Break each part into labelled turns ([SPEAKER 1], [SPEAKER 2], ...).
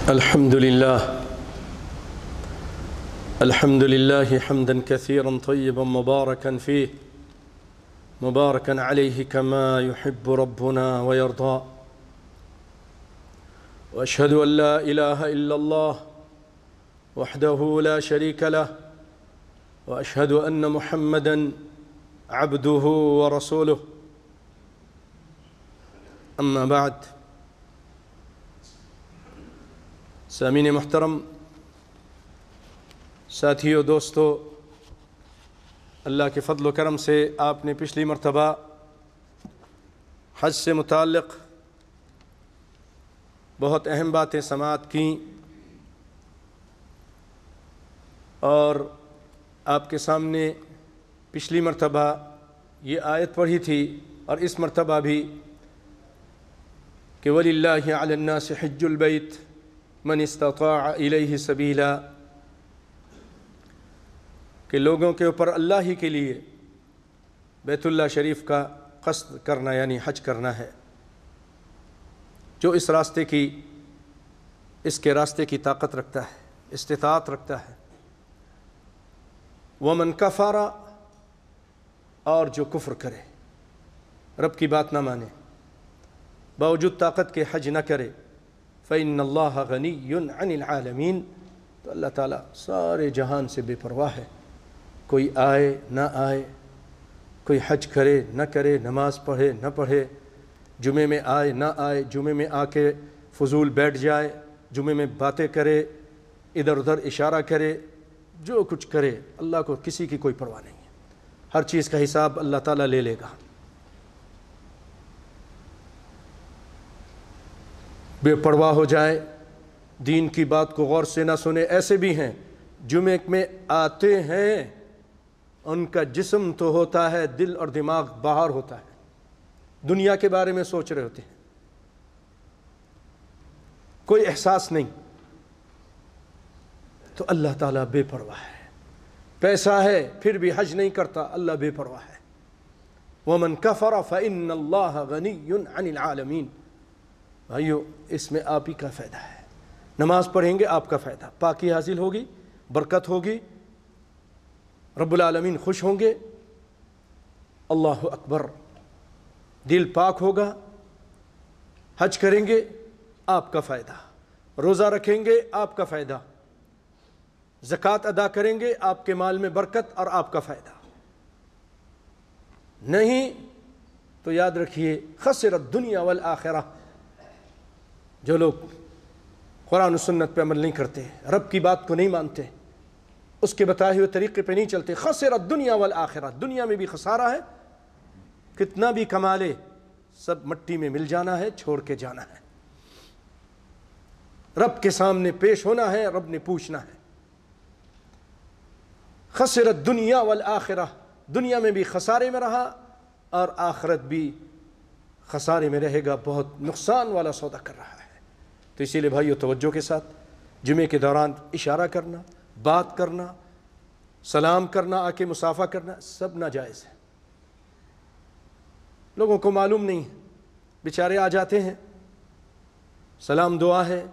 [SPEAKER 1] الحمد لله حمدا كثيرا طيبا مباركا فيه مباركا عليه كما يحب ربنا ويرضى، وأشهد أن لا إله إلا الله وحده لا شريك له، وأشهد أن محمدًا عبده ورسوله. أما بعد، سامعین محترم، ساتھیو، دوستو، اللہ کے فضل و کرم سے آپ نے پچھلی مرتبہ حج سے متعلق بہت اہم باتیں سماعت کیں اور آپ کے سامنے پچھلی مرتبہ یہ آیت پڑھی تھی اور اس مرتبہ بھی کہ وَلِلَّهِ عَلَى النَّاسِ حِجُّ الْبَيْتِ من استطاع الیہ سبیلا، کہ لوگوں کے اوپر اللہ ہی کے لیے بیت اللہ شریف کا قصد کرنا یعنی حج کرنا ہے، جو اس کے راستے کی طاقت رکھتا ہے، استطاعت رکھتا ہے۔ ومن کفر، اور جو کفر کرے، رب کی بات نہ مانے، باوجود طاقت کے حج نہ کرے، فَإِنَّ اللَّهَ غَنِيٌّ عَنِ الْعَالَمِينَ، تو اللہ تعالیٰ سارے جہان سے بے پرواہ ہے۔ کوئی آئے نہ آئے، کوئی حج کرے نہ کرے، نماز پڑھے نہ پڑھے، جمعے میں آئے نہ آئے، جمعے میں آ کے فضول بیٹھ جائے، جمعے میں باتیں کرے، ادھر ادھر اشارہ کرے، جو کچھ کرے، اللہ کو کسی کی کوئی پرواہ نہیں ہے۔ ہر چیز کا حساب اللہ تعالیٰ لے لے گا۔ بے پرواہ ہو جائے، دین کی بات کو غور سے نہ سنے، ایسے بھی ہیں جمعے میں آتے ہیں، ان کا جسم تو ہوتا ہے، دل اور دماغ باہر ہوتا ہے، دنیا کے بارے میں سوچ رہے ہوتے ہیں، کوئی احساس نہیں۔ تو اللہ تعالیٰ بے پرواہ ہے۔ پیسہ ہے پھر بھی حج نہیں کرتا، اللہ بے پرواہ ہے۔ وَمَنْ كَفَرَ فَإِنَّ اللَّهَ غَنِيٌّ عَنِ الْعَالَمِينَ۔ بھائیو، اس میں آپ ہی کا فائدہ ہے۔ نماز پڑھیں گے آپ کا فائدہ، پاکی حاصل ہوگی، برکت ہوگی، رب العالمین خوش ہوں گے، اللہ اکبر، دل پاک ہوگا۔ حج کریں گے آپ کا فائدہ، روزہ رکھیں گے آپ کا فائدہ، زکوٰۃ ادا کریں گے آپ کے مال میں برکت اور آپ کا فائدہ۔ نہیں تو یاد رکھیے، خسر الدنیا والآخرہ۔ جو لوگ قرآن و سنت پہ عمل نہیں کرتے، رب کی بات کو نہیں مانتے، اس کے بتائے ہوئے طریقے پہ نہیں چلتے، خسر الدنیا والآخرہ، دنیا میں بھی خسارہ ہے، کتنا بھی کما لے سب مٹی میں مل جانا ہے، چھوڑ کے جانا ہے، رب کے سامنے پیش ہونا ہے، رب نے پوچھنا ہے۔ خسر الدنیا والآخرہ، دنیا میں بھی خسارے میں رہا اور آخرت بھی خسارے میں رہے گا، بہت نقصان والا سودا کر رہا ہے۔ تو اسی لیے بھائیو، توجہ کے ساتھ جمعے کے دوران اشارہ کرنا، بات کرنا، سلام کرنا، آ کے مصافحہ کرنا، سب ناجائز ہے۔ لوگوں کو معلوم نہیں ہے، بیچارے آ جاتے ہیں، سلام دعا ہے،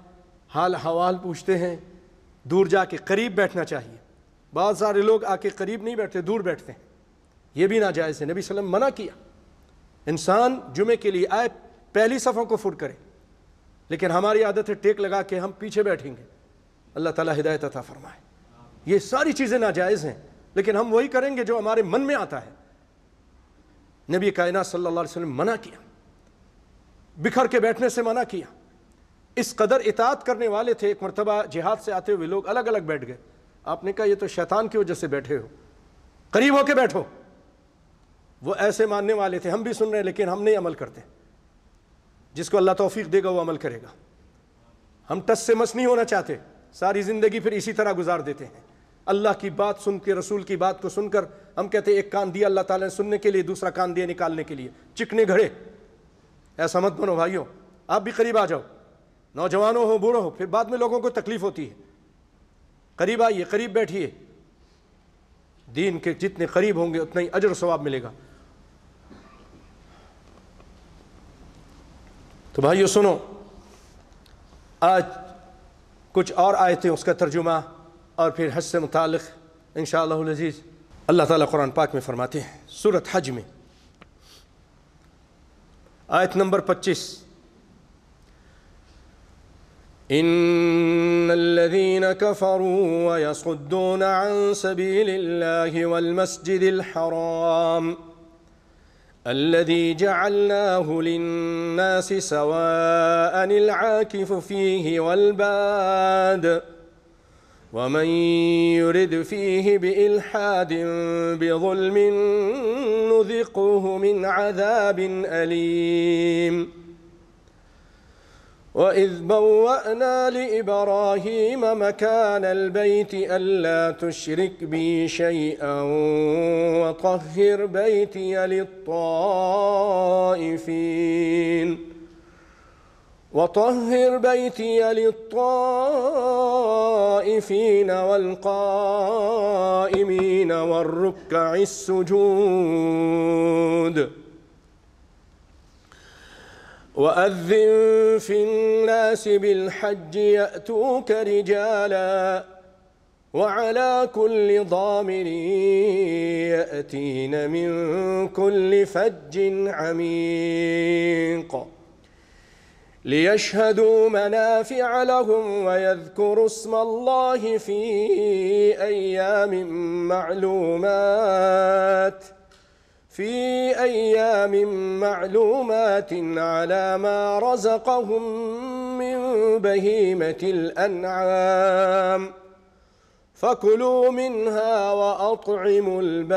[SPEAKER 1] حال حوال پوچھتے ہیں، دور جا کے قریب بیٹھنا چاہیے۔ بہت سارے لوگ آ کے قریب نہیں بیٹھتے، دور بیٹھتے ہیں، یہ بھی ناجائز ہے۔ نبی صلی اللہ علیہ وسلم منع کیا، انسان جمعے کے لیے آئے پہلی صفوں کو فٹ کرے، لیکن ہماری عادت ہے ٹیک لگا کے ہم پیچھے بیٹھیں گے۔ اللہ تعالیٰ ہدایت عطا فرمائے۔ یہ ساری چیزیں ناجائز ہیں، لیکن ہم وہی کریں گے جو ہمارے من میں آتا ہے۔ نبی کائنات صلی اللہ علیہ وسلم منع کیا، بکھر کے بیٹھنے سے منع کیا۔ اس قدر اطاعت کرنے والے تھے، ایک مرتبہ جہاد سے آتے ہوئے لوگ الگ الگ بیٹھ گئے، آپ نے کہا یہ تو شیطان کی وجہ سے بیٹھے ہو، قریب ہو کے بیٹھو۔ وہ ایسے ماننے والے تھے، ہم بھی سن رہے ہیں لیکن ہم نہیں عمل کرتے۔ جس کو اللہ توفیق دے گا وہ عمل کرے گا۔ ہم ٹس سے مس نہیں ہونا چاہتے، ساری زندگی پھر اسی طرح گزار دیتے ہیں۔ اللہ کی بات سن کے، رسول کی بات کو سن کر ہم کہتے ہیں ایک کان دیا اللہ تعالیٰ نے سننے کے لیے، دوسرا کان دیا نکالنے کے لیے، چکنے گھڑے۔ ایسا مت بنو بھائیو، آپ بھی قریب آ جاؤ، نوجوانوں ہو بوڑھو ہو، پھر بعد میں لوگوں کو تکلیف ہوتی ہے۔ قریب آئیے، قریب بیٹھیے، دین کے جتنے قریب ہوں گے اتنا ہی اجر و ثواب ملے گا۔ تو بھائیو سنو، آج کچھ اور آیتیں اس کا ترجمہ اور پھر حج سے متعلق انشاءاللہ العزیز اللہ تعالیٰ قرآن پاک میں فرماتے ہیں سورۃ حج میں آیت نمبر 25 ان الذين كفروا ويصدون عن سبيل الله والمسجد الحرام الذي جعلناه للناس سواء العاكف فيه والباد ومن يرد فيه بإلحاد بظلم نذقه من عذاب أليم وإذ بوأنا لإبراهيم مكان البيت ألا تشرك بي شيئا وطهر بيتي للطائفين والقائمين والركع السجود وأذن في الناس بالحج يأتوك رجالا وعلى كل ضامر يأتين من كل فج عميق ليشهدوا منافع لهم ويذكروا اسم الله في أيام معلومات على ما رزقهم من بهيمة الأنعام فكلوا منها وأطعموا البائس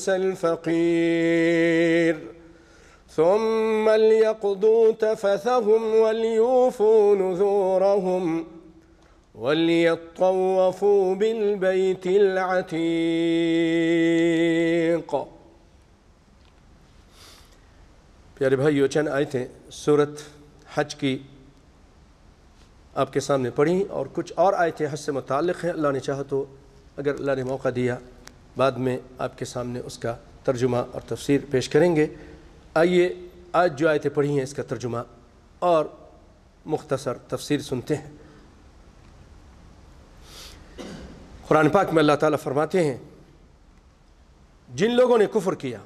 [SPEAKER 1] الفقير ثم ليقضوا تفثهم وليوفوا نذورهم وليطوفوا بالبيت العتيق. پیارے بھائیو، چند آیتیں سورۃ حج کی آپ کے سامنے پڑھی اور کچھ اور آیتیں حج سے متعلق ہیں. اللہ نے چاہا تو اگر اللہ نے موقع دیا بعد میں آپ کے سامنے اس کا ترجمہ اور تفسیر پیش کریں گے. آئیے آج جو آیتیں پڑھی ہیں اس کا ترجمہ اور مختصر تفسیر سنتے ہیں. قرآن پاک میں اللہ تعالیٰ فرماتے ہیں جن لوگوں نے کفر کیا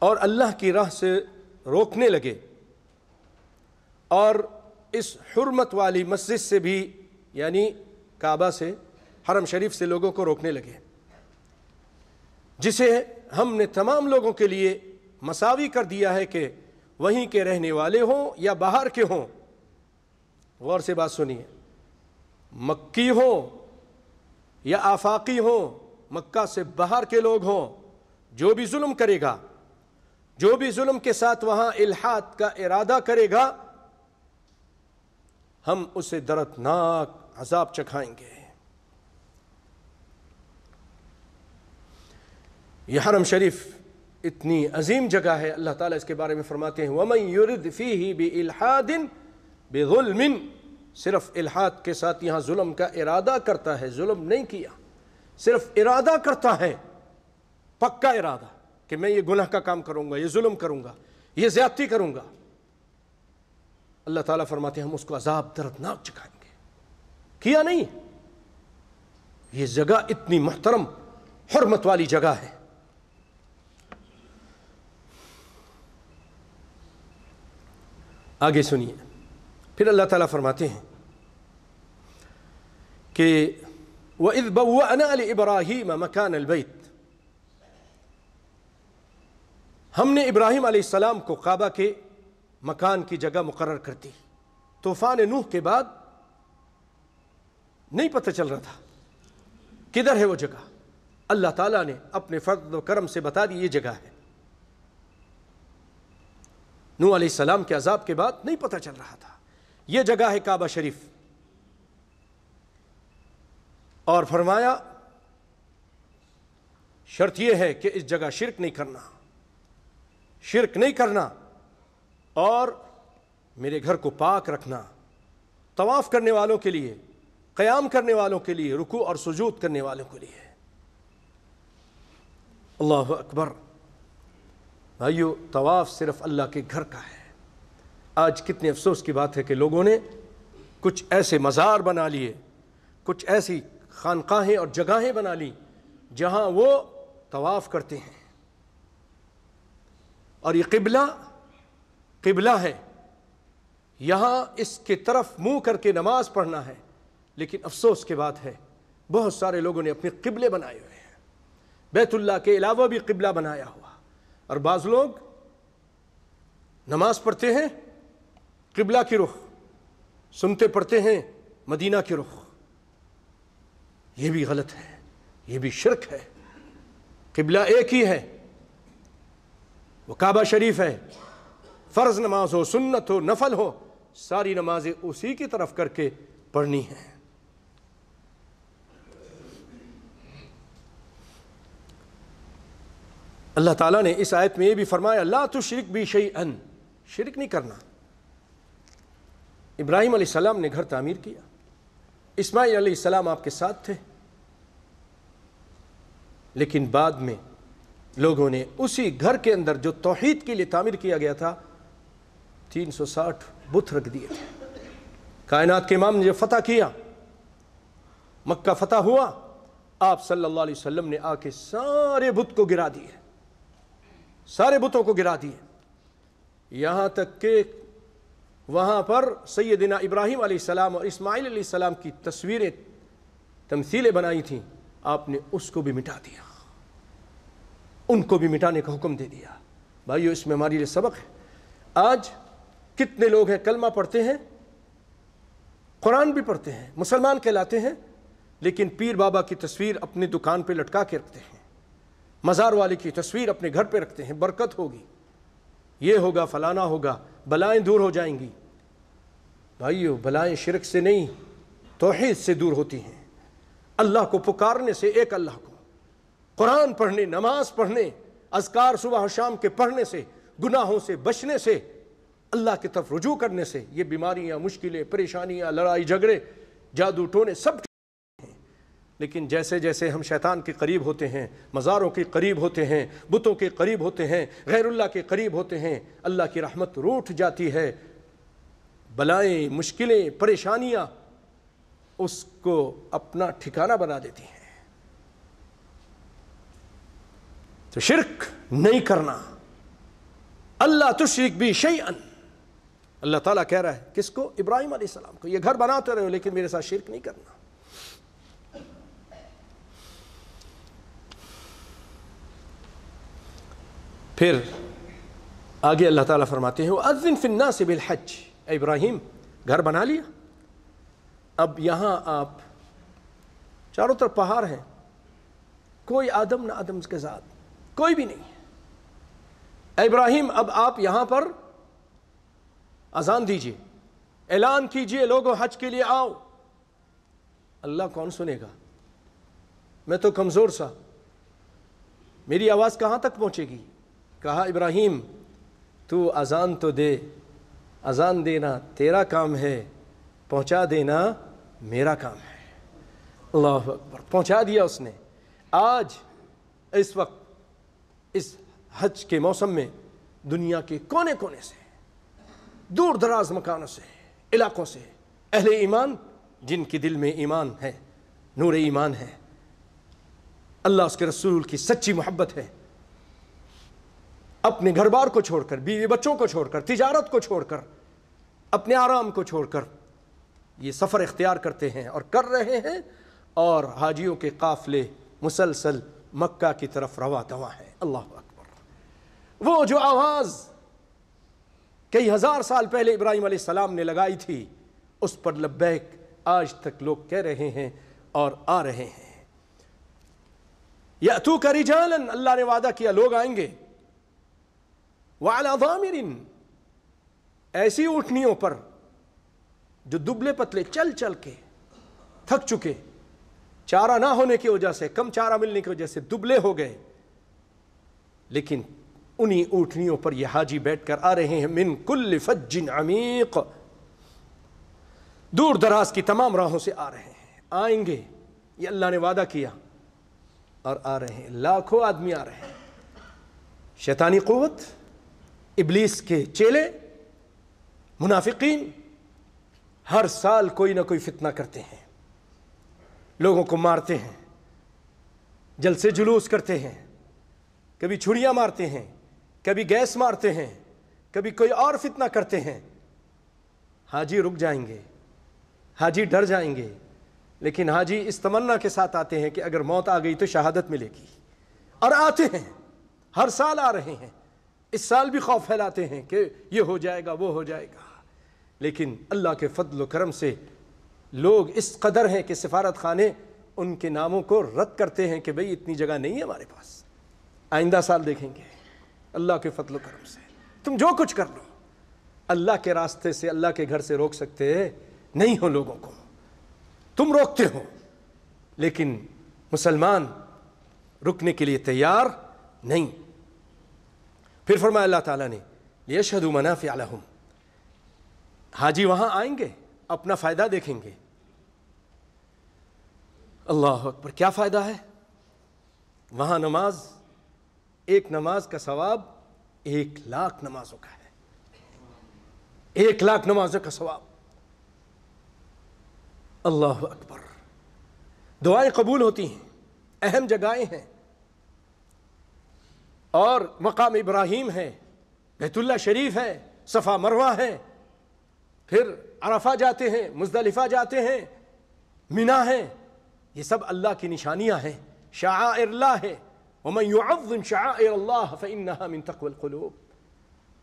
[SPEAKER 1] اور اللہ کی راہ سے روکنے لگے اور اس حرمت والی مسجد سے بھی یعنی کعبہ سے حرم شریف سے لوگوں کو روکنے لگے جسے ہم نے تمام لوگوں کے لیے مساوی کر دیا ہے کہ وہیں کے رہنے والے ہوں یا باہر کے ہوں. غور سے بات سنیے، مکی ہوں یا آفاقی ہوں، مکہ سے باہر کے لوگ ہوں، جو بھی ظلم کرے گا، جو بھی ظلم کے ساتھ وہاں الحاد کا ارادہ کرے گا، ہم اسے دردناک عذاب چکھائیں گے. یہ حرم شریف اتنی عظیم جگہ ہے. اللہ تعالیٰ اس کے بارے میں فرماتے ہیں وَمَن يُرِدْ فِيهِ بِإِلْحَادٍ بِظُلْمٍ. صرف الحاد کے ساتھ یہاں ظلم کا ارادہ کرتا ہے، ظلم نہیں کیا، صرف ارادہ کرتا ہے، پکا ارادہ کہ میں یہ گناہ کا کام کروں گا، یہ ظلم کروں گا، یہ زیادتی کروں گا. اللہ تعالیٰ فرماتے ہیں ہم اس کو عذاب دردناک چکھائیں گے. کیا نہیں. یہ جگہ اتنی محترم حرمت والی جگہ ہے. آگے سنیے، پھر اللہ تعالیٰ فرماتے ہیں کہ وَإِذْ بَوَّأْنَا لِإِبْرَاهِيمَ مَكَانَ الْبَيْتِ. ہم نے ابراہیم علیہ السلام کو کعبہ کے مکان کی جگہ مقرر کر دی. طوفان نوح کے بعد نہیں پتہ چل رہا تھا کدھر ہے وہ جگہ. اللہ تعالیٰ نے اپنے فضل و کرم سے بتا دی یہ جگہ ہے. نوح علیہ السلام کے عذاب کے بعد نہیں پتہ چل رہا تھا یہ جگہ ہے کعبہ شریف. اور فرمایا شرط یہ ہے کہ اس جگہ شرک نہیں کرنا اور میرے گھر کو پاک رکھنا، طواف کرنے والوں کے لیے، قیام کرنے والوں کے لیے، رکوع اور سجود کرنے والوں کے لیے. اللہ اکبر. بھائیو، طواف صرف اللہ کے گھر کا ہے. آج کتنے افسوس کی بات ہے کہ لوگوں نے کچھ ایسے مزار بنا لیے، کچھ ایسی خانقاہیں اور جگہیں بنا لی جہاں وہ طواف کرتے ہیں، اور یہ قبلہ ہے، یہاں اس کے طرف منہ کر کے نماز پڑھنا ہے، لیکن افسوس کی بات ہے بہت سارے لوگوں نے اپنے قبلے بنائے ہوئے ہیں، بیت اللہ کے علاوہ بھی قبلہ بنایا ہوا، اور بعض لوگ نماز پڑھتے ہیں قبلہ کی رخ، سنتے پڑھتے ہیں مدینہ کی رخ۔ یہ بھی غلط ہے، یہ بھی شرک ہے۔ قبلہ ایک ہی ہے، وہ کعبہ شریف ہے۔ فرض نماز ہو، سنت ہو، نفل ہو، ساری نمازیں اسی کی طرف کر کے پڑھنی ہیں۔ اللہ تعالیٰ نے اس آیت میں یہ بھی فرمایا لا تشرک بی شیئا، شرک نہیں کرنا۔ ابراہیم علیہ السلام نے گھر تعمیر کیا، اسماعیل علیہ السلام آپ کے ساتھ تھے، لیکن بعد میں لوگوں نے اسی گھر کے اندر جو توحید کے لیے تعمیر کیا گیا تھا 360 بت رکھ دیے تھے۔ کائنات کے امام نے جب فتح کیا، مکہ فتح ہوا، آپ صلی اللہ علیہ وسلم نے آ کے سارے بت کو گرا دیے، سارے بتوں کو گرا دیے، یہاں تک کہ وہاں پر سیدنا ابراہیم علیہ السلام اور اسماعیل علیہ السلام کی تصویریں، تمثیلیں بنائی تھیں، آپ نے اس کو بھی مٹا دیا، ان کو بھی مٹانے کا حکم دے دیا۔ بھائیو، اس میں ہمارے لیے سبق ہے۔ آج کتنے لوگ ہیں کلمہ پڑھتے ہیں، قرآن بھی پڑھتے ہیں، مسلمان کہلاتے ہیں، لیکن پیر بابا کی تصویر اپنی دکان پہ لٹکا کے رکھتے ہیں، مزار والے کی تصویر اپنے گھر پہ رکھتے ہیں، برکت ہوگی، یہ ہوگا، فلانا ہوگا، بلائیں دور ہو جائیں گی۔ بھائیو، بلائیں شرک سے نہیں، توحید سے دور ہوتی ہیں۔ اللہ کو پکارنے سے، ایک اللہ کو، قرآن پڑھنے، نماز پڑھنے، اذکار صبح و شام کے پڑھنے سے، گناہوں سے بچنے سے، اللہ کی طرف رجوع کرنے سے، یہ بیماریاں، مشکلیں، پریشانیاں، لڑائی جھگڑے، جادو ٹونے سب ہیں۔ لیکن جیسے جیسے ہم شیطان کے قریب ہوتے ہیں، مزاروں کے قریب ہوتے ہیں، بتوں کے قریب ہوتے ہیں، غیر اللہ کے قریب ہوتے ہیں، اللہ کی رحمت روٹھ جاتی ہے، بلائیں، مشکلیں، پریشانیاں اس کو اپنا ٹھکانہ بنا دیتی ہیں۔ تو شرک نہیں کرنا، اللہ تشرک بی شیئا، اللہ تعالیٰ کہہ رہا ہے کس کو؟ ابراہیم علیہ السلام کو، یہ گھر بناتے رہو لیکن میرے ساتھ شرک نہیں کرنا۔ پھر آگے اللہ تعالیٰ فرماتے ہیں وَأَذِّن فِي النَّاسِ بِالْحَجِّ، اے ابراہیم گھر بنا لیا، اب یہاں آپ چاروں طرف پہاڑ ہیں، کوئی آدم نہ آدم کے ذات، کوئی بھی نہیں ہے۔ اے ابراہیم اب آپ یہاں پر اذان دیجئے، اعلان کیجئے، لوگوں حج کے لیے آؤ۔ اللہ کون سنے گا؟ میں تو کمزور سا، میری آواز کہاں تک پہنچے گی؟ کہا ابراہیم تو اذان تو دے، اذان دینا تیرا کام ہے، پہنچا دینا میرا کام ہے۔ اللہ اکبر، پہنچا دیا اس نے۔ آج اس وقت اس حج کے موسم میں دنیا کے کونے کونے سے، دور دراز مکانوں سے، علاقوں سے، اہل ایمان جن کے دل میں ایمان ہے، نور ایمان ہے، اللہ اس کے رسول کی سچی محبت ہے، اپنے گھر بار کو چھوڑ کر، بیوی بچوں کو چھوڑ کر، تجارت کو چھوڑ کر، اپنے آرام کو چھوڑ کر یہ سفر اختیار کرتے ہیں اور کر رہے ہیں، اور حاجیوں کے قافلے مسلسل مکہ کی طرف رواں دواں ہیں۔ اللہ اکبر، وہ جو آواز کئی ہزار سال پہلے ابراہیم علیہ السلام نے لگائی تھی، اس پر لبیک آج تک لوگ کہہ رہے ہیں اور آ رہے ہیں۔ یأتوک رجالا، اللہ نے وعدہ کیا لوگ آئیں گے، وعلی ضامر، ایسی اونٹنیوں پر جو دبلے پتلے چل چل کے تھک چکے، چارہ نہ ہونے کی وجہ سے، کم چارہ ملنے کی وجہ سے دبلے ہو گئے، لیکن انہی اونٹنیوں پر یہ حاجی بیٹھ کر آ رہے ہیں، من کل فج عمیق، دور دراز کی تمام راہوں سے آ رہے ہیں، آئیں گے، یہ اللہ نے وعدہ کیا، اور آ رہے ہیں، لاکھوں آدمی آ رہے ہیں۔ شیطانی قوت، ابلیس کے چیلے منافقین ہر سال کوئی نہ کوئی فتنہ کرتے ہیں، لوگوں کو مارتے ہیں، جلسے جلوس کرتے ہیں، کبھی چھڑیاں مارتے ہیں، کبھی گیس مارتے ہیں، کبھی کوئی اور فتنہ کرتے ہیں۔ حاجی رک جائیں گے، حاجی ڈر جائیں گے، لیکن حاجی اس تمنا کے ساتھ آتے ہیں کہ اگر موت آ گئی تو شہادت ملے گی، اور آتے ہیں، ہر سال آ رہے ہیں۔ اس سال بھی خوف پھیلاتے ہیں کہ یہ ہو جائے گا، وہ ہو جائے گا، لیکن اللہ کے فضل و کرم سے لوگ اس قدر ہیں کہ سفارت خانے ان کے ناموں کو رد کرتے ہیں کہ بھئی اتنی جگہ نہیں ہے ہمارے پاس، آئندہ سال دیکھیں گے۔ اللہ کے فضل و کرم سے تم جو کچھ کر لو، اللہ کے راستے سے، اللہ کے گھر سے روک سکتے نہیں ہو لوگوں کو، تم روکتے ہو، لیکن مسلمان رکنے کے لیے تیار نہیں۔ پھر فرمایا اللہ تعالیٰ نے لِيَشْهَدُوا مَنَافِعَ لَهُمْ، حاجی وہاں آئیں گے، اپنا فائدہ دیکھیں گے۔ اللہ اکبر، کیا فائدہ ہے وہاں؟ نماز، ایک نماز کا ثواب 1,00,000 نمازوں کا ہے، 1,00,000 نمازوں کا ثواب۔ اللہ اکبر، دعائیں قبول ہوتی ہیں، اہم جگہیں ہیں، اور مقام ابراہیم ہے، بیت اللہ شریف ہے، صفا مروہ ہے، پھر عرفہ جاتے ہیں، مزدلفہ جاتے ہیں، منا ہے، یہ سب اللہ کی نشانیاں ہیں، شعائر اللہ ہے۔ وَمَن يُعَظِّمْ شَعَائِرَ اللَّهِ فَإِنَّهَا مِن تَقْوَى الْقُلُوبِ،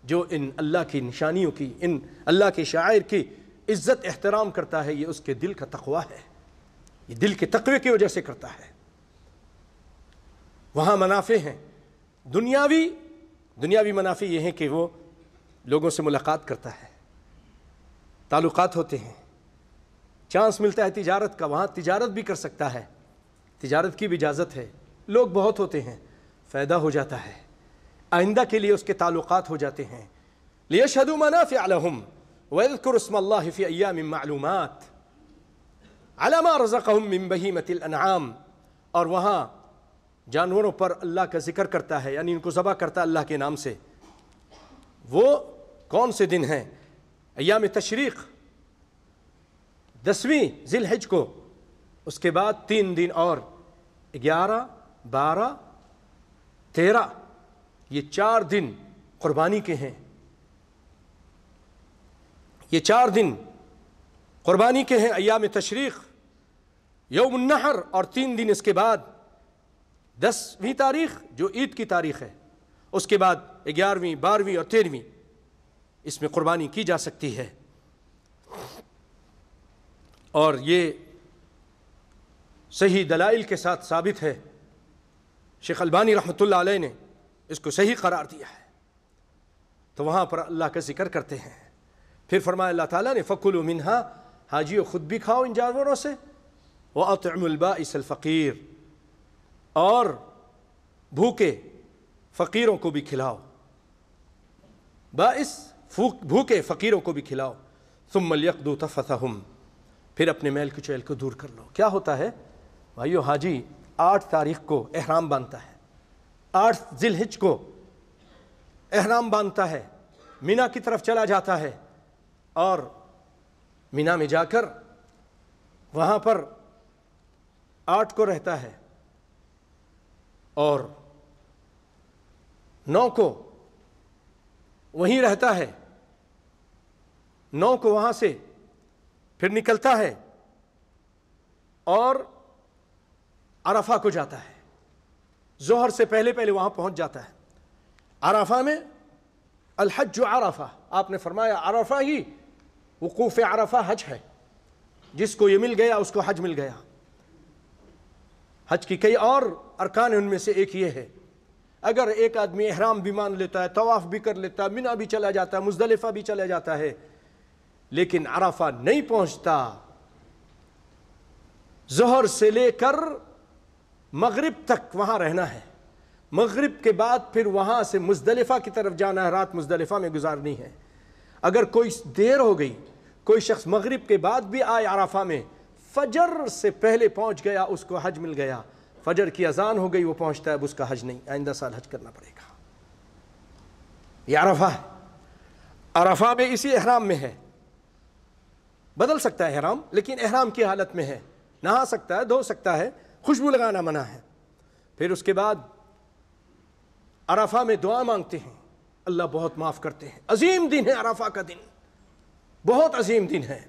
[SPEAKER 1] جو ان اللہ کی نشانیوں کی، ان اللہ کے شعائر کی عزت احترام کرتا ہے، یہ اس کے دل کا تقوی ہے، یہ دل کے تقوی کی وجہ سے کرتا ہے۔ وہاں منافع ہیں، دنیاوی منافع یہ ہیں کہ وہ لوگوں سے ملاقات کرتا ہے، تعلقات ہوتے ہیں، چانس ملتا ہے تجارت کا، وہاں تجارت بھی کر سکتا ہے، تجارت کی بھی اجازت ہے، لوگ بہت ہوتے ہیں، فائدہ ہو جاتا ہے، آئندہ کے لیے اس کے تعلقات ہو جاتے ہیں۔ لِيَشْهَدُوا مَنَافِعَ لَهُمْ وَيَذْكُرُوا اسْمَ اللَّهِ فِي أَيَّامٍ مَّعْلُومَاتٍ عَلَىٰ مَا رَزَقَهُم مِّن بَهِيمَةِ الْأَنْعَامِ، اور وہاں جانوروں پر اللہ کا ذکر کرتا ہے، یعنی ان کو ذبح کرتا ہے اللہ کے نام سے۔ وہ کون سے دن ہیں؟ ایام تشریق، 10ویں ذی الحج کو، اس کے بعد 3 دن اور 11، 12، 13، یہ 4 دن قربانی کے ہیں، یہ 4 دن قربانی کے ہیں، ایام تشریق، یوم النحر، اور 3 دن اس کے بعد 10ویں تاریخ جو عید کی تاریخ ہے، اس کے بعد 11ویں، 12ویں اور 13ویں، اس میں قربانی کی جا سکتی ہے۔ اور یہ صحیح دلائل کے ساتھ ثابت ہے، شیخ البانی رحمۃ اللہ علیہ نے اس کو صحیح قرار دیا ہے، تو وہاں پر اللہ کا ذکر کرتے ہیں۔ پھر فرمایا اللہ تعالیٰ نے فَكُلُوا مِنْهَا، حاجیو خود بھی کھاؤ ان جانوروں سے، وَأَطْعِمُوا الْبَائِسَ الْفَقِيرَ، اور بھوکے فقیروں کو بھی کھلاؤ، باعث بھوکے فقیروں کو بھی کھلاؤ۔ ثُمَّ لْيَقْضُوا تَفَثَهُمْ، پھر اپنے میل کچیل کو دور کر لو۔ کیا ہوتا ہے بھائیو؟ حاجی 8 تاریخ کو احرام باندھتا ہے، 8 ذی الحج کو احرام باندھتا ہے، مینا کی طرف چلا جاتا ہے، اور مینا میں جا کر وہاں پر 8 کو رہتا ہے، اور 9 کو وہیں رہتا ہے، 9 کو وہاں سے پھر نکلتا ہے اور عرفہ کو جاتا ہے، ظہر سے پہلے وہاں پہنچ جاتا ہے۔ عرفہ میں الحج عرفہ، آپ نے فرمایا عرفہ ہی، وقوف عرفہ حج ہے، جس کو یہ مل گیا اس کو حج مل گیا۔ حج کی کئی اور ارکان ہیں، ان میں سے ایک یہ ہے، اگر ایک آدمی احرام بھی مان لیتا ہے، طواف بھی کر لیتا ہے، منا بھی چلا جاتا ہے، مزدلفہ بھی چلا جاتا ہے، لیکن عرفہ نہیں پہنچتا، ظہر سے لے کر مغرب تک وہاں رہنا ہے، مغرب کے بعد پھر وہاں سے مزدلفہ کی طرف جانا ہے، رات مزدلفہ میں گزارنی ہے۔ اگر کوئی دیر ہو گئی، کوئی شخص مغرب کے بعد بھی آئے عرفہ میں، فجر سے پہلے پہنچ گیا، اس کو حج مل گیا، فجر کی اذان ہو گئی وہ پہنچتا ہے، اب اس کا حج نہیں، آئندہ سال حج کرنا پڑے گا۔ یہ عرفہ ہے۔ عرفہ میں اسی احرام میں ہے، بدل سکتا ہے احرام لیکن احرام کی حالت میں ہے، نہا سکتا ہے، دھو سکتا ہے، خوشبو لگانا منع ہے۔ پھر اس کے بعد عرفہ میں دعا مانگتے ہیں، اللہ بہت معاف کرتے ہیں۔ عظیم دن ہے عرفہ کا دن، بہت عظیم دن ہے۔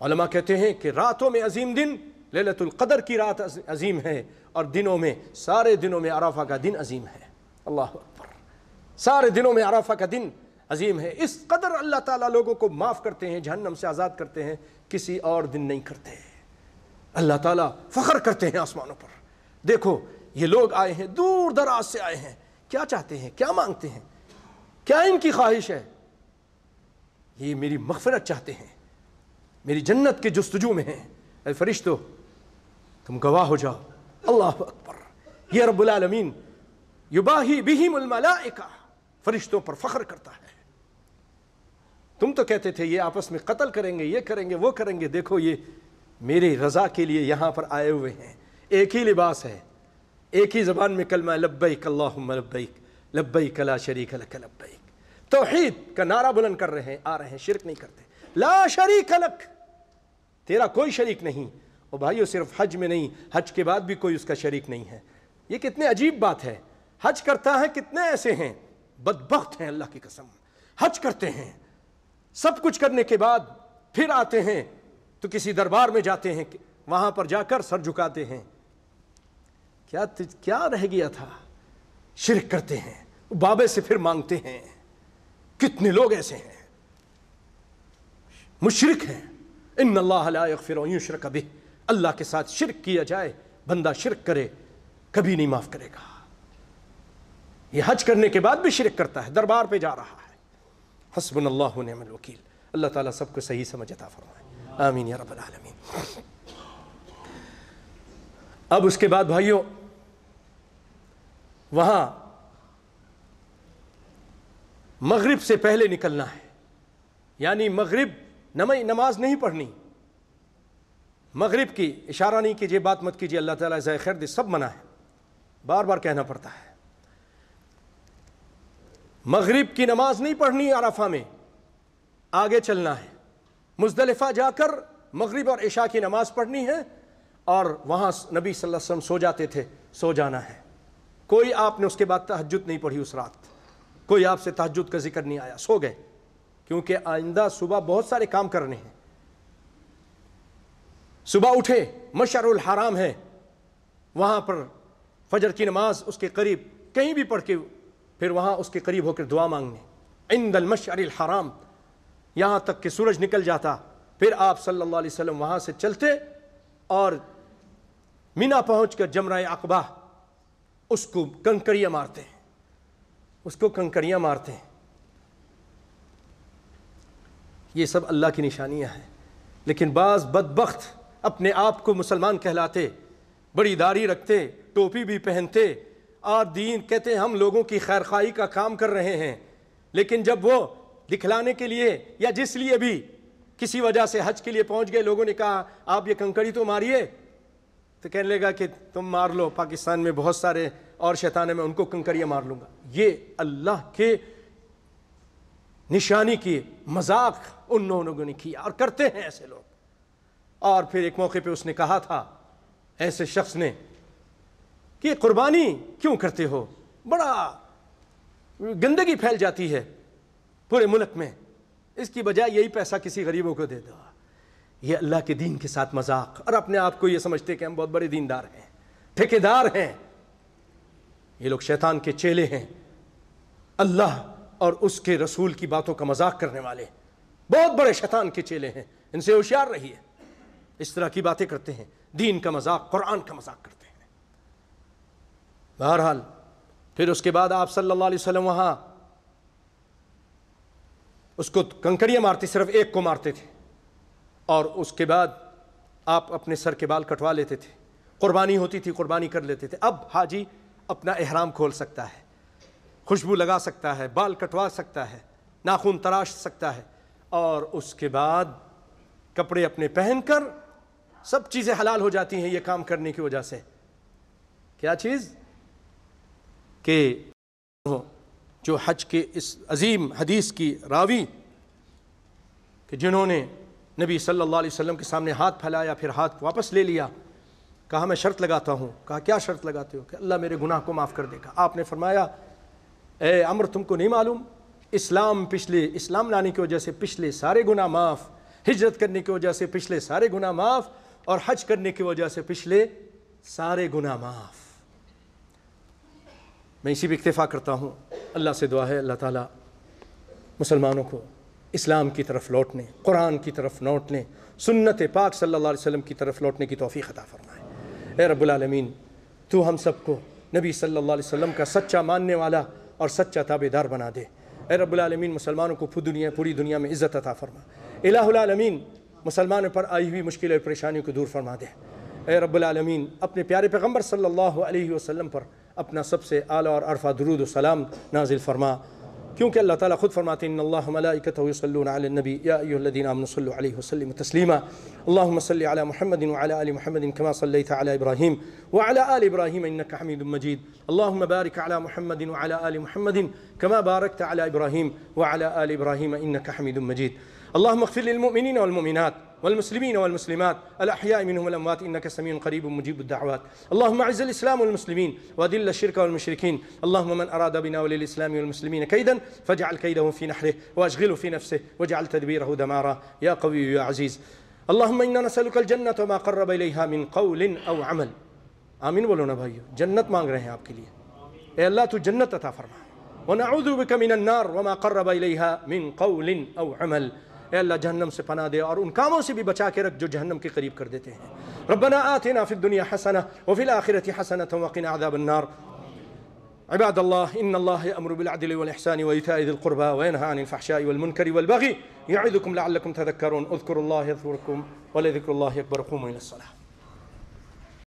[SPEAKER 1] علماء کہتے ہیں کہ راتوں میں عظیم دن لیلۃ القدر کی رات عظیم ہے، اور دنوں میں سارے دنوں میں عرفہ کا دن عظیم ہے۔ اللہ اکبر، سارے دنوں میں عرفہ کا دن عظیم ہے۔ اس قدر اللہ تعالیٰ لوگوں کو معاف کرتے ہیں، جہنم سے آزاد کرتے ہیں، کسی اور دن نہیں کرتے۔ اللہ تعالیٰ فخر کرتے ہیں آسمانوں پر، دیکھو یہ لوگ آئے ہیں، دور دراز سے آئے ہیں، کیا چاہتے ہیں، کیا مانگتے ہیں، کیا ان کی خواہش ہے؟ یہ میری مغفرت چاہتے ہیں، میری جنت کے جستجو میں ہیں۔ اے فرشتو تم گواہ ہو جاؤ۔ اللہ اکبر، یہ رب العالمین یباہی بہم الملائکہ، فرشتوں پر فخر کرتا ہے۔ تم تو کہتے تھے یہ آپس میں قتل کریں گے، یہ کریں گے، وہ کریں گے، دیکھو یہ میری رضا کے لیے یہاں پر آئے ہوئے ہیں، ایک ہی لباس ہے، ایک ہی زبان میں کلمہ لبیک اللہم لبیک لبیک لا شریک لک لبیک، توحید کا نعرہ بلند کر رہے ہیں، آ رہے ہیں، شرک نہیں کرتے۔ لا شریک لک، تیرا کوئی شریک نہیں۔ اور بھائیو صرف حج میں نہیں، حج کے بعد بھی کوئی اس کا شریک نہیں ہے۔ یہ کتنے عجیب بات ہے، حج کرتا ہے، کتنے ایسے ہیں بدبخت ہیں، اللہ کی قسم، حج کرتے ہیں سب کچھ کرنے کے بعد پھر آتے ہیں تو کسی دربار میں جاتے ہیں، وہاں پر جا کر سر جھکاتے ہیں۔ کیا رہ گیا تھا؟ شرک کرتے ہیں، بابے سے پھر مانگتے ہیں۔ کتنے لوگ ایسے ہیں مشرک ہیں۔ ان اللہ لا یغفر ان یشرک بہ، اللہ کے ساتھ شرک کیا جائے، بندہ شرک کرے کبھی نہیں معاف کرے گا۔ یہ حج کرنے کے بعد بھی شرک کرتا ہے، دربار پہ جا رہا ہے۔ حسبنا اللہ و نعم الوکیل۔ اللہ تعالیٰ سب کو صحیح سمجھ عطا فرمائے، آمین یا رب العالمین۔ اب اس کے بعد بھائیوں وہاں مغرب سے پہلے نکلنا ہے، یعنی مغرب نماز نہیں پڑھنی۔ مغرب کی اشارہ نہیں کیجیے، بات مت کیجیے، اللہ تعالیٰ جزائے خیر دے، سب منع ہے، بار بار کہنا پڑتا ہے۔ مغرب کی نماز نہیں پڑھنی عرفہ میں، آگے چلنا ہے، مزدلفہ جا کر مغرب اور عشاء کی نماز پڑھنی ہے، اور وہاں نبی صلی اللہ علیہ وسلم سو جاتے تھے، سو جانا ہے۔ کوئی آپ نے اس کے بعد تہجد نہیں پڑھی اس رات، کوئی آپ سے تہجد کا ذکر نہیں آیا، سو گئے، کیونکہ آئندہ صبح بہت سارے کام کرنے ہیں۔ صبح اٹھے، مشعر الحرام ہے، وہاں پر فجر کی نماز اس کے قریب کہیں بھی پڑھ کے پھر وہاں اس کے قریب ہو کر دعا مانگنے، عند المشعر الحرام، یہاں تک کہ سورج نکل جاتا۔ پھر آپ صلی اللہ علیہ وسلم وہاں سے چلتے اور مینا پہنچ کر جمرہ عقبہ اس کو کنکریاں مارتے ہیں، اس کو کنکریاں مارتے ہیں۔ یہ سب اللہ کی نشانیاں ہیں، لیکن بعض بدبخت اپنے آپ کو مسلمان کہلاتے، بڑی داڑھی رکھتے، ٹوپی بھی پہنتے اور دین کہتے ہم لوگوں کی خیرخواہی کا کام کر رہے ہیں، لیکن جب وہ دکھلانے کے لیے یا جس لیے بھی کسی وجہ سے حج کے لیے پہنچ گئے، لوگوں نے کہا آپ یہ کنکری تو ماریے، تو کہنے لگا کہ تم مار لو، پاکستان میں بہت سارے اور شیطان ہیں، میں ان کو کنکریاں مار لوں گا۔ یہ اللہ کے نشانی کی مذاق ان لوگوں نے کیا اور کرتے ہیں ایسے لوگ۔ اور پھر ایک موقع پہ اس نے کہا تھا ایسے شخص نے کہ قربانی کیوں کرتے ہو، بڑا گندگی پھیل جاتی ہے پورے ملک میں، اس کی بجائے یہی پیسہ کسی غریبوں کو دے دو۔ یہ اللہ کے دین کے ساتھ مذاق، اور اپنے آپ کو یہ سمجھتے کہ ہم بہت بڑے دیندار ہیں، ٹھیکیدار ہیں۔ یہ لوگ شیطان کے چیلے ہیں، اللہ اور اس کے رسول کی باتوں کا مذاق کرنے والے بہت بڑے شیطان کے چیلے ہیں، ان سے ہوشیار رہیے۔ اس طرح کی باتیں کرتے ہیں، دین کا مذاق، قرآن کا مذاق کرتے ہیں۔ بہرحال پھر اس کے بعد آپ صلی اللہ علیہ وسلم وہاں اس کو کنکریاں مارتے، صرف ایک کو مارتے تھے، اور اس کے بعد آپ اپنے سر کے بال کٹوا لیتے تھے، قربانی ہوتی تھی قربانی کر لیتے تھے۔ اب حاجی اپنا احرام کھول سکتا ہے، خوشبو لگا سکتا ہے، بال کٹوا سکتا ہے، ناخن تراش سکتا ہے، اور اس کے بعد کپڑے اپنے پہن کر سب چیزیں حلال ہو جاتی ہیں یہ کام کرنے کی وجہ سے۔ کیا چیز؟ کہ جو حج کے اس عظیم حدیث کی راوی کہ جنہوں نے نبی صلی اللہ علیہ وسلم کے سامنے ہاتھ پھیلایا پھر ہاتھ واپس لے لیا، کہا میں شرط لگاتا ہوں. کہا کیا شرط لگاتے ہو؟ کہ اللہ میرے گناہ کو معاف کر دے گا. آپ نے فرمایا اے عمر تم کو نہیں معلوم اسلام لانے کی وجہ سے پچھلے سارے گناہ معاف، ہجرت کرنے کی وجہ سے پچھلے سارے گناہ معاف، اور حج کرنے کی وجہ سے پچھلے سارے گناہ معاف. میں اسی پہ اکتفا کرتا ہوں. اللہ سے دعا ہے اللہ تعالیٰ مسلمانوں کو اسلام کی طرف لوٹنے، قرآن کی طرف لوٹنے، سنت پاک صلی اللہ علیہ وسلم کی طرف لوٹنے کی توفیق عطا فرمائے. اے رب العالمین تو ہم سب کو نبی صلی اللہ علیہ وسلم کا سچا ماننے والا اور سچا تابعدار بنا دے. اے رب العالمین مسلمانوں کو پوری دنیا میں عزت عطا فرما. الہ العالمین مسلمانوں پر آئی ہوئی مشکل اور پریشانیوں کو دور فرما دے. اے رب العالمین اپنے پیارے پیغمبر صلی اللہ علیہ وسلم پر اپنا سب سے اعلیٰ اور عرفہ درود و سلام نازل فرما، کیونکہ اللہ تعالیٰ خود فرماتے ہیں ان اللہ ملائکتہ یصلون علی النبی یا ایھا الذین آمنوا صلوا علیہ وسلموا تسلیما. اللهم صل علی محمد وعلى آل محمد كما صليت على إبراهيم وعلى آل إبراهيم إنك حميد مجيد. اللهم بارك على محمد وعلى آل محمد كما باركت على إبراهيم وعلى آل إبراهيم إنك حميد مجيد. اللهم اغفر للمؤمنين والمؤمنات والمسلمين والمسلمات الأحياء منهم والأموات إنك سميع قريب مجيب الدعوات. اللهم أعز الإسلام والمسلمين وأذل الشرك والمشركين. اللهم من أراد بنا وللإسلام والمسلمين كيدا فاجعل كيده في نحره وأشغله في نفسه واجعل تدبيره دمارا يا قوي يا عزيز. اللهم إنا نسألك الجنة وما قرب إليها من قول أو عمل. آمین بولو نا بھائیو، جنت مانگ رہے ہیں آپ کے لیے. اے اللہ تو جنت عطا فرما. ونعوذ بك من النار وما قرب إليها من قول أو عمل. اے اللہ جہنم سے پناہ دے اور ان کاموں سے بھی بچا کے رکھ جو جہنم کے قریب کر دیتے ہیں. ربنا آتنا فی الدنیا حسنہ وفی الآخرة حسنة وقنا عذاب النار. عباد الله إن الله يأمر بالعدل والإحسان وإيتاء ذي القربى وينهى عن الفحشاء والمنكر والبغي يعظكم لعلكم تذكرون. اذكروا الله يذكركم ولذكر الله أكبر. قوموا إلى الصلاة.